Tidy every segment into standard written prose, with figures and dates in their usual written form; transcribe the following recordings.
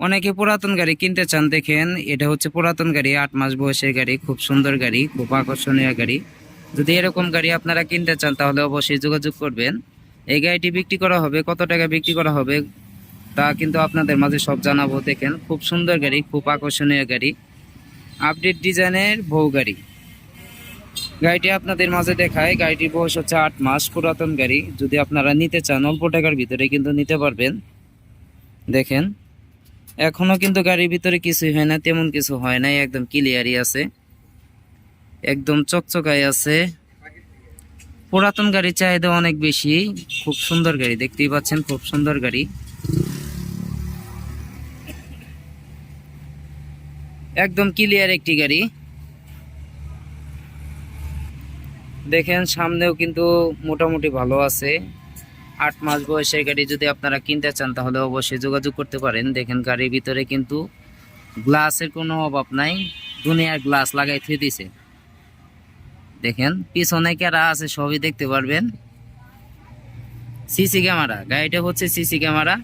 অনেকে পুরাতন গাড়ি কিনতে চান। দেখেন এটা হচ্ছে পুরাতন গাড়ি, 8 মাস বয়সের গাড়ি, খুব সুন্দর গাড়ি, খুব আকর্ষণীয় গাড়ি। যদি এরকম গাড়ি আপনারা কিনতে চান তাহলে অবশ্যই যোগাযোগ করবেন। এই গাড়িটি বিক্রি করা হবে, কত টাকা বিক্রি করা হবে তা কিন্তু আপনাদের মাঝে সব জানাবো। দেখেন খুব সুন্দর গাড়ি, খুব আকর্ষণীয় গাড়ি, আপডেট ডিজাইনের বউ গাড়ি। গাড়িটি আপনাদের মাঝে দেখায়। গাড়িটির বয়স হচ্ছে 8 মাস, পুরাতন গাড়ি। যদি আপনারা নিতে চান অল্প টাকার ভিতরে কিন্তু নিতে পারবেন। দেখেন এখনো কিন্তু গাড়ির ভিতরে কিছুই হয় না, তেমন কিছু হয় নাই, একদম ক্লিয়ারই আছে, একদম চকচকাই আছে। পুরাতন গাড়ির চাহিদা অনেক বেশি। খুব সুন্দর গাড়ি, দেখতেই পাচ্ছেন, খুব সুন্দর গাড়ি, একদম ক্লিয়ার একটি গাড়ি। দেখেন সামনেও কিন্তু মোটামুটি ভালো আছে। 8 মাস বয়সের গাড়ি যদি আপনারা কিনতে চান তাহলে অবশ্যই যোগাযোগ করতে পারেন। দেখেন গাড়ির ভিতরে কিন্তু গ্লাসের কোনো অভাব নাই, দুনিয়ার গ্লাস লাগাই থুয়ে দিছে। দেখেন পিছনে কারা আছে সবই দেখতে পারবেন। সিসি ক্যামেরা, গাড়িটা হচ্ছে সিসি ক্যামেরা।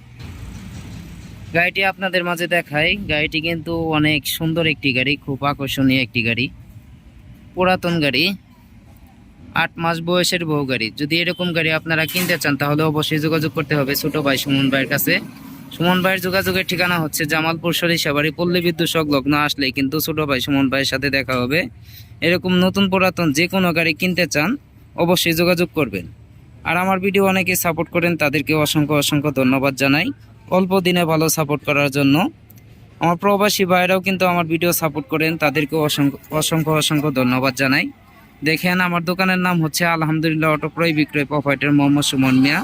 গাড়িটি আপনাদের মাঝে দেখাই। গাড়িটি কিন্তু অনেক সুন্দর একটি গাড়ি, খুব আকর্ষণীয় একটি গাড়ি, পুরাতন গাড়ি, 8 মাস বয়সের বউ গাড়ি। যদি এরকম গাড়ি আপনারা কিনতে চান তাহলে অবশ্যই যোগাযোগ করতে হবে ছোট ভাই সুমন ভাইয়ের কাছে। সুমন ভাইয়ের যোগাযোগের ঠিকানা হচ্ছে জামালপুর সরিষাবাড়ি, পল্লী বিদ্যুৎ সংলগ্ন আসলে কিন্তু ছোট ভাই সুমন ভাইয়ের সাথে দেখা হবে। এরকম নতুন পুরাতন যে কোনো গাড়ি কিনতে চান অবশ্যই যোগাযোগ করবেন। আর আমার ভিডিও অনেকে সাপোর্ট করেন, তাদেরকে অসংখ্য অসংখ্য ধন্যবাদ জানাই অল্প দিনে ভালো সাপোর্ট করার জন্য। আমার প্রবাসী ভাইরাও কিন্তু আমার ভিডিও সাপোর্ট করেন, তাদেরকেও অসংখ্য অসংখ্য অসংখ্য ধন্যবাদ জানাই। দেখেন আমার দোকানের নাম হচ্ছে আলহামদুলিল্লাহ অটো ক্রয় বিক্রয় প্রোপাইটার মোহাম্মদ সুমন মিয়া।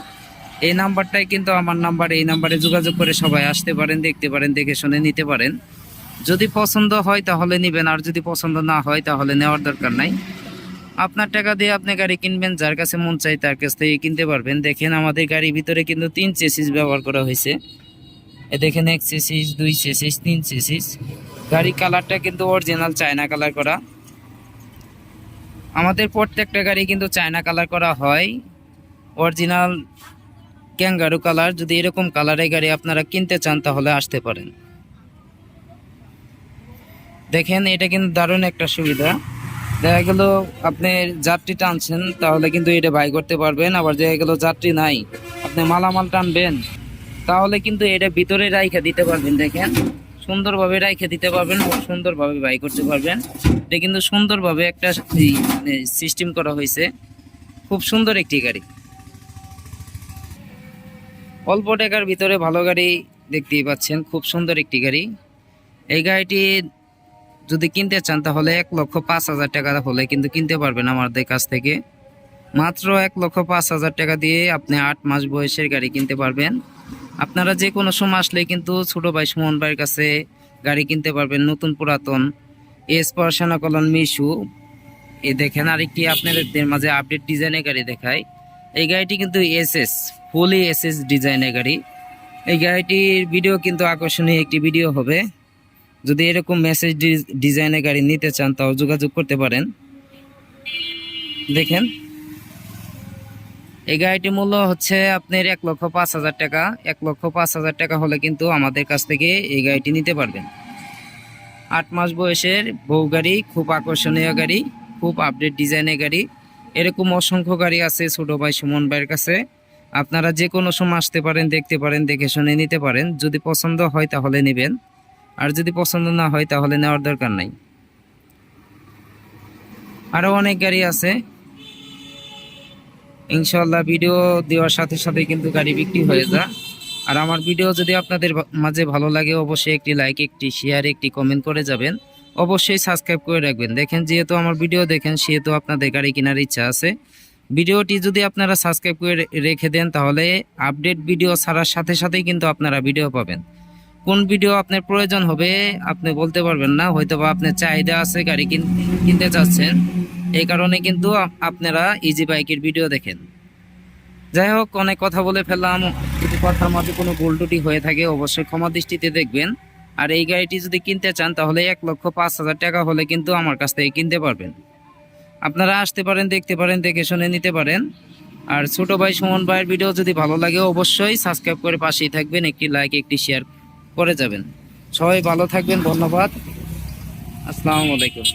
এই নাম্বারটাই কিন্তু আমার নাম্বার। এই নাম্বারে যোগাযোগ করে সবাই আসতে পারেন, দেখতে পারেন, দেখে শুনে নিতে পারেন। যদি পছন্দ হয় তাহলে নেবেন, আর যদি পছন্দ না হয় তাহলে নেওয়ার দরকার নাই। আপনার টাকা দিয়ে আপনি গাড়ি কিনবেন, যার কাছে মন চাই তার কাছ থেকে কিনতে পারবেন। দেখেন আমাদের গাড়ির ভিতরে কিন্তু 3 চেসিস ব্যবহার করা হয়েছে। এ দেখেন 1 চেসিস, 2 চেসিস, 3 চেসিস। গাড়ি কালারটা কিন্তু অরিজিনাল চায়না কালার করা। আমাদের প্রত্যেকটা গাড়ি কিন্তু চায়না কালার করা হয়, অরিজিনাল ক্যাঙ্গারু কালার। যদি এরকম কালারের গাড়ি আপনারা কিনতে চান তাহলে আসতে পারেন। দেখেন এটা কিন্তু দারুণ একটা সুবিধা। দেখা গেল আপনি যাত্রী টানছেন তাহলে কিন্তু এটা বাই করতে পারবেন। আবার দেখা গেল যাত্রী নাই, আপনি মালামাল টানবেন তাহলে কিন্তু এটা ভিতরে রাইখা দিতে পারবেন। দেখেন সুন্দরভাবে রাইখা দিতে পারবেন, খুব সুন্দরভাবে বাই করতে পারবেন। এটা কিন্তু সুন্দরভাবে একটা সিস্টেম করা হয়েছে। খুব সুন্দর একটি গাড়ি, অল্প টাকার ভিতরে ভালো গাড়ি। দেখতেই পাচ্ছেন খুব সুন্দর একটি গাড়ি। এই গাড়িটি যদি কিনতে চান তাহলে 1,05,000 টাকা হলে কিন্তু কিনতে পারবেন আমাদের কাছ থেকে। মাত্র 1,05,000 টাকা দিয়ে আপনি 8 মাস বয়সের গাড়ি কিনতে পারবেন। আপনারা যে কোনো সময় আসলে কিন্তু ছোট ভাই সুমন ভাইয়ের কাছে গাড়ি কিনতে পারবেন, নতুন পুরাতন। স্পর্শনা কলন মিশু। এই দেখেন আরেকটি আপনাদের মাঝে আপডেট ডিজাইনের গাড়ি দেখায়। এই গাড়িটি কিন্তু এসএস, ফুলি এসএস ডিজাইনের গাড়ি। এই গাড়িটির ভিডিও কিন্তু আকর্ষণীয় একটি ভিডিও হবে। যদি এরকম মেসেজ ডিজাইনের গাড়ি নিতে চান তাও যোগাযোগ করতে পারেন। দেখেন এই গাড়িটির মূল্য হচ্ছে আপনার 1,05,000 টাকা। 1,05,000 টাকা হলে কিন্তু আমাদের কাছ থেকে এই গাড়িটি নিতে পারবেন। 8 মাস বয়সের বউ গাড়ি, খুব আকর্ষণীয় গাড়ি, খুব আপডেট ডিজাইনের গাড়ি। এরকম অসংখ্য গাড়ি আছে ছোট ভাই সুমন ভাইয়ের কাছে। আপনারা যে কোনো সময় আসতে পারেন, দেখতে পারেন, দেখে শুনে নিতে পারেন। যদি পছন্দ হয় তাহলে নেবেন, আর যদি পছন্দ না হয় তাহলে নেওয়ার দরকার নাই। আরও অনেক গাড়ি আছে ইনশাল্লাহ। ভিডিও দেওয়ার সাথে সাথে কিন্তু গাড়ি বিক্রি হয়ে যায়। আর আমার ভিডিও যদি আপনাদের মাঝে ভালো লাগে অবশ্যই একটি লাইক, একটি শেয়ার, একটি কমেন্ট করে যাবেন। অবশ্যই সাবস্ক্রাইব করে রাখবেন। দেখেন যেহেতু আমার ভিডিও দেখেন সেহেতু আপনাদের গাড়ি কেনার ইচ্ছা আছে। ভিডিওটি যদি আপনারা সাবস্ক্রাইব করে রেখে দেন তাহলে আপডেট ভিডিও ছাড়ার সাথে সাথেই কিন্তু আপনারা ভিডিও পাবেন। কোন ভিডিও আপনার প্রয়োজন হবে আপনি বলতে পারবেন না, হয়তো বা আপনার চাহিদা আছে, গাড়ি কিনতে চাচ্ছেন, এই কারণে কিন্তু আপনারা ইজি বাইকের ভিডিও দেখেন। যাই হোক অনেক কথা বলে ফেললাম, যদি কথার মাঝে কোনো ভুল ত্রুটি হয়ে থাকে অবশ্যই ক্ষমা দৃষ্টিতে দেখবেন। আর এই গাড়িটি যদি কিনতে চান তাহলে 1,05,000 টাকা হলে কিন্তু আমার কাছ থেকে কিনতে পারবেন। আপনারা আসতে পারেন, দেখতে পারেন, দেখে শুনে নিতে পারেন। আর ছোট ভাই সুমন ভাইয়ের ভিডিও যদি ভালো লাগে অবশ্যই সাবস্ক্রাইব করে পাশেই থাকবেন, একটি লাইক, একটি শেয়ার করে যাবেন। সবাই ভালো থাকবেন, ধন্যবাদ, আসসালামু আলাইকুম।